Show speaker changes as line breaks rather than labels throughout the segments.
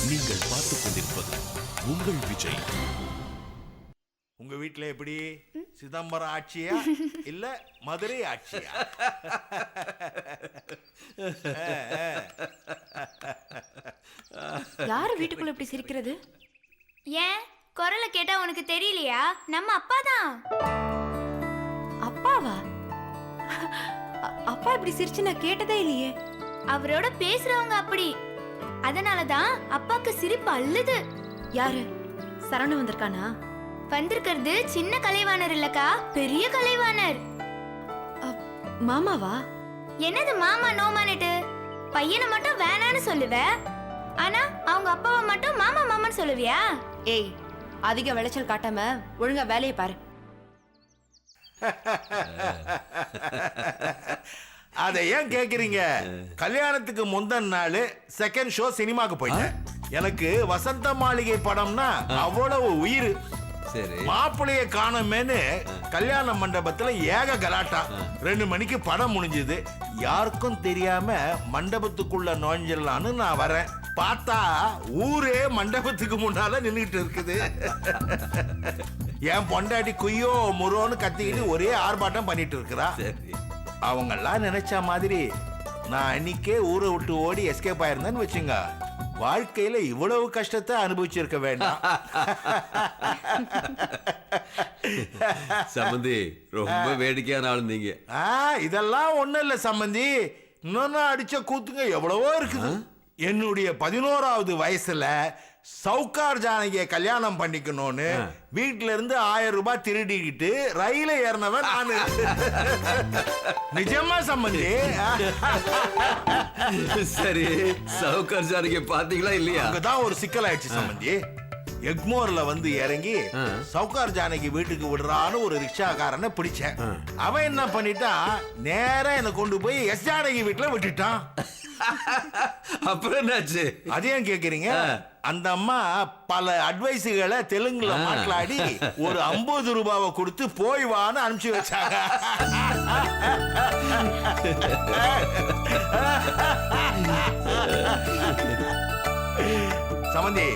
நீங்கள் பார்த்துக் கொண்டிருப்பது உங்கள் விஜய்.
உங்க வீட்டுல எப்படி சிதம்பரம் ஆட்சியா இல்ல மதுரை ஆட்சியா?
யாரு வீட்டுக்குள்ள இப்படி சிரிக்கிறது?
ஏன் குரலை கேட்டா உனக்கு தெரியலையா? நம்ம அப்பா தான்.
அப்பாவா? அப்பா இப்படி சிரிச்சு நான் கேட்டதே இல்லையே.
அவரோட பேசுறவங்க அப்படி, அதனாலதான் அப்பாக்கு சிரிப்பு அள்ளுது.
யாரு? சரவணன் வந்திருக்கானா?
வந்திருக்கிறது சின்ன கலைவாணர் இல்லக்கா, பெரிய கலைவாணர்.
மாமாவா?
என்னது மாமா நோமானிட்டு? பையனை மட்டும் வேணான்னு சொல்லுவ, ஆனா அவங்க அப்பாவை மட்டும் மாமா மாமான்னு சொல்லுவியா?
ஏய், அதிக விளைச்சல் காட்டாம ஒழுங்கா வேலையை பாரு.
அதை ஏன் கேக்குறீங்க? கல்யாணத்துக்கு முந்தின நாள் செகண்ட் ஷோ சினிமாக்கு போயிட்டேன். எனக்கு வசந்த மாளிகை படம்னா அவ்வளவு உயிர். மாப்பிளைய காணமேன்னு கல்யாண மண்டபத்துல ஏக கலாட்டா. 2 மணிக்கு படம் முடிஞ்சது. யாருக்கும் தெரியாம மண்டபத்துக்குள்ள நுழைஞ்சிடலான்னு நான் வரேன். பார்த்தா ஊரே மண்டபத்துக்கு முன்னால நின்றுட்டு இருக்குது. என் பொண்டாட்டி குய்யோ முரோன்னு கத்திக்கிட்டு ஒரே ஆர்ப்பாட்டம் பண்ணிட்டு இருக்கிறா. அவங்க எல்லாம் நினைச்ச மாதிரி நான் அன்னைக்கே ஊரை விட்டு ஓடி எஸ்கேப் ஆயிருந்தேன்னு வச்சுங்க, வாழ்க்கையில இவ்வளவு கஷ்டத்தை அனுபவிச்சிருக்க வேண்டாம்.
சம்பந்தி ரொம்ப வேடிக்கையான ஆள் நீங்க.
இதெல்லாம் ஒண்ணும் இல்ல சம்பந்தி, இன்னொன்னு அடிச்ச கூத்துங்க எவ்வளவோ இருக்குது. என்னுடைய 11வது வயசுல சவுகார் ஜானகிய கல்யாணம் பண்ணிக்கணும்னு வீட்டுல இருந்து 1000 ரூபாய் திருடிக்கிட்டு ரயில ஏறினவன் நானு. நிஜமா சம்பந்தி.
சரி, சவுகார் ஜானகி பாத்தீங்களா இல்லையா?
அங்கதான் ஒரு சிக்கல் ஆயிடுச்சு சம்பந்தி. எக்மோர்ல வந்து இறங்கி சவுகார் ஜானகி வீட்டுக்கு விடுறான்னு ஒரு ரிக்ஷாக்காரனை பிடிச்சேன். அவன் என்ன பண்ணிட்டான், நேரா என்ன கொண்டு போய் எஸ் ஜானகி வீட்டுல விட்டுட்டான்.
அப்புறம் என்னாச்சு?
அதையும் கேக்குறீங்க? அந்த அம்மா பல அட்வைஸுகளை தெலுங்குல மாట్లాடி ஒரு 50 ரூபாவை கொடுத்து போய் வான்னு அனுப்பிச்சு வச்சாங்க. சமந்தி,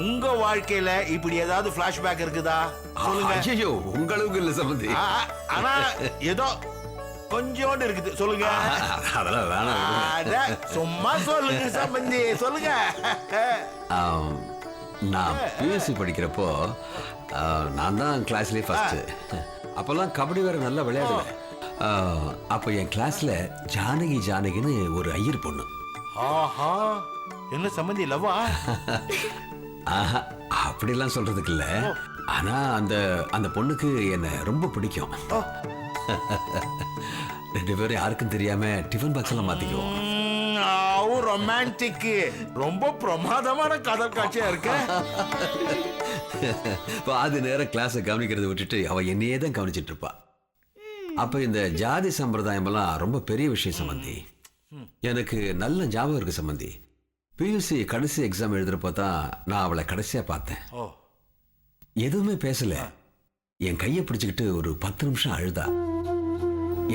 உங்க வாழ்க்கையில இப்படி ஏதாவது பிளாஷ்பேக் இருக்குதா சொல்லுங்க.
ஐயோ, உங்களுக்கு இல்ல சம்பந்தி.
ஆனா ஏதோ கொஞ்சோண்டு இருக்குது, சொல்லுங்க.
அதெல்லாம் வேணாம்,
சும்மா சொல்லுங்க சம்பந்தி, சொல்லுங்க.
நான் பிஎஸ்சி படிக்கிறப்போ நான் தான் கிளாஸ்லயே ஃபர்ஸ்ட். அப்பெல்லாம் கபடி வேற நல்லா விளையாடுவேன். அப்போ என் கிளாஸ்ல ஜானகி ஜானகின்னு ஒரு ஐயர் பொண்ணு.
ஆஹா, என்ன சம்பந்தி லவ்வா?
ஆஹா, அப்படிலாம் சொல்றதுக்கு இல்ல. ஆனா அந்த அந்த பொண்ணுக்கு என்ன ரொம்ப பிடிக்கும். 2 பேரும் யாருக்கும் தெரியாம டிஃபன் பாக்ஸ் எல்லாம் மாத்திக்குவோம்.
ரொமான்டிக், ரொம்ப பிரமாதமான காதல் காட்சியா இருக்கு.
பாதி நேரம் கிளாஸை கவனிக்கிறத விட்டுட்டு அவ என்னையே தான் கவனிச்சிட்டு இருப்பா. அப்ப இந்த ஜாதி சம்பிரதாயம் எல்லாம் ரொம்ப பெரிய விஷயம் சம்பந்தி. எனக்கு நல்ல ஞாபகம் இருக்கு சம்பந்தி. பியூசி கடைசி எக்ஸாம் எழுதுறப்போ தான் நான் அவளை கடைசியா பார்த்தேன். எதுவுமே பேசல, என் கையை பிடிச்சுக்கிட்டு ஒரு 10 நிமிஷம் அழுதா.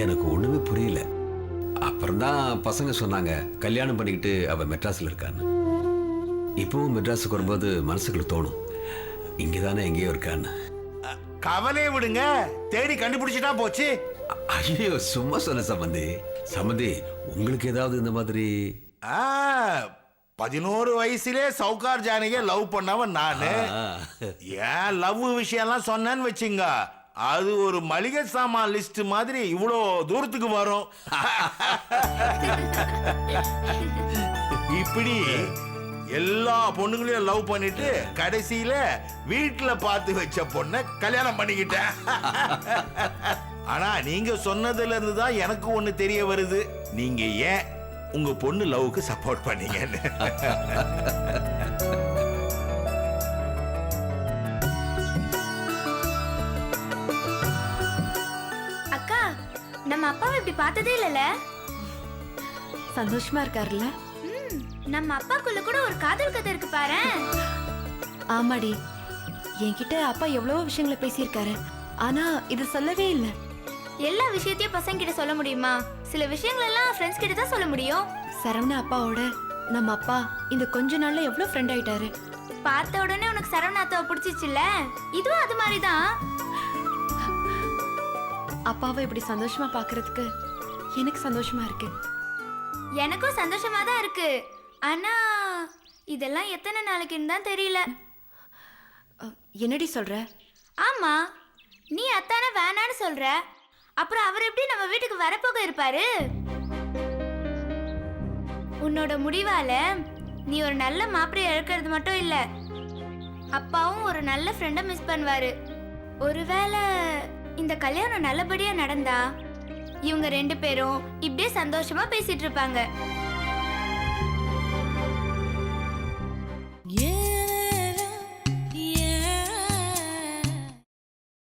எனக்கு ஒண்ணுமே புரியல. அப்புறம்தான் பசங்க சொன்னாங்க கல்யாணம் பண்ணிக்கிட்டு அவ மெட்ராஸ்ல இருக்கான்னு. இப்பவும் மெட்ராஸுக்கு வரும்போது மனசுக்குள்ள தோணும், இங்கதானே எங்கேயோ இருக்கான்னு.
கவலையை விடுங்க, தேடி கண்டுபிடிச்சிட்டா போச்சு.
ஐயோ, சும்மா சொன்ன சம்பந்தி. சம்பந்தி, உங்களுக்கு ஏதாவது இந்த மாதிரி?
11 வயசுலே சவுகார் ஜானகிய லவ் பண்ணவன் நானு. ஏன் லவ் விஷயம் எல்லாம் சொன்னேன்னு வச்சுங்க, அது ஒரு மளிகை சாமான் லிஸ்ட் மாதிரி இவ்வளோ தூரத்துக்கு வரும். இப்படி எல்லா பொண்ணுங்களையும் லவ் பண்ணிட்டு கடைசியில வீட்டுல பார்த்து வச்ச பொண்ண கல்யாணம் பண்ணிக்கிட்டேன். ஆனா நீங்க சொன்னதுல இருந்து தான் எனக்கு ஒண்ணு தெரிய வருது, நீங்க ஏன் உங்க பொண்ணு லவ்வுக்கு சப்போர்ட் பண்ணீங்கன்னு.
அக்கா, நம்ம அப்பாவை இப்படி பார்த்ததே இல்லல.
சந்தோஷமா இருக்காருல்ல?
நம்ம அப்பாக்குள்ள கூட ஒரு காதல் கதை இருக்கு பாரு.
ஆமாடி, என்கிட்ட அப்பா எவ்வளவோ விஷயங்களை பேசியிருக்காரு, ஆனா இது சொல்லவே இல்லை.
எல்லா விஷயத்தையும் பசங்க கிட்ட சொல்ல முடியுமா? சில விஷயங்கள் எல்லாம் ஃப்ரெண்ட்ஸ் கிட்ட தான் சொல்ல முடியும்.
சரவண அப்பாவோட நம்ம அப்பா இந்த கொஞ்ச நாள்ல எவ்வளவு ஃப்ரெண்ட் ஆயிட்டாரு.
பார்த்த உடனே உனக்கு சரவணாத்தாவை பிடிச்சிச்சுல்ல, இதுவும் அது மாதிரி தான்.
அப்பாவை இப்படி சந்தோஷமா பாக்குறதுக்கு எனக்கு சந்தோஷமா இருக்கு.
எனக்கும் சந்தோஷமா தான் இருக்கு. ஆனா இதெல்லாம் எத்தனை நாளைக்குன்னு தான் தெரியல.
என்னடி சொல்ற?
ஆமா, நீ அத்தான வேணான்னு சொல்ற, அப்புறம் அவர் எப்படி நம்ம வீட்டுக்கு வரப்போக இருப்பாரு? உன்னோட முடிவால நீ ஒரு நல்ல மாப்பிளைய இழக்கிறது மட்டும் இல்ல, அப்பாவும் ஒரு நல்ல ஃப்ரெண்ட மிஸ் பண்ணுவாரு. ஒருவேளை இந்த கல்யாணம் நல்லபடியா நடந்தா இவங்க 2 பேரும் இப்படியே சந்தோஷமா பேசிட்டு இருப்பாங்க.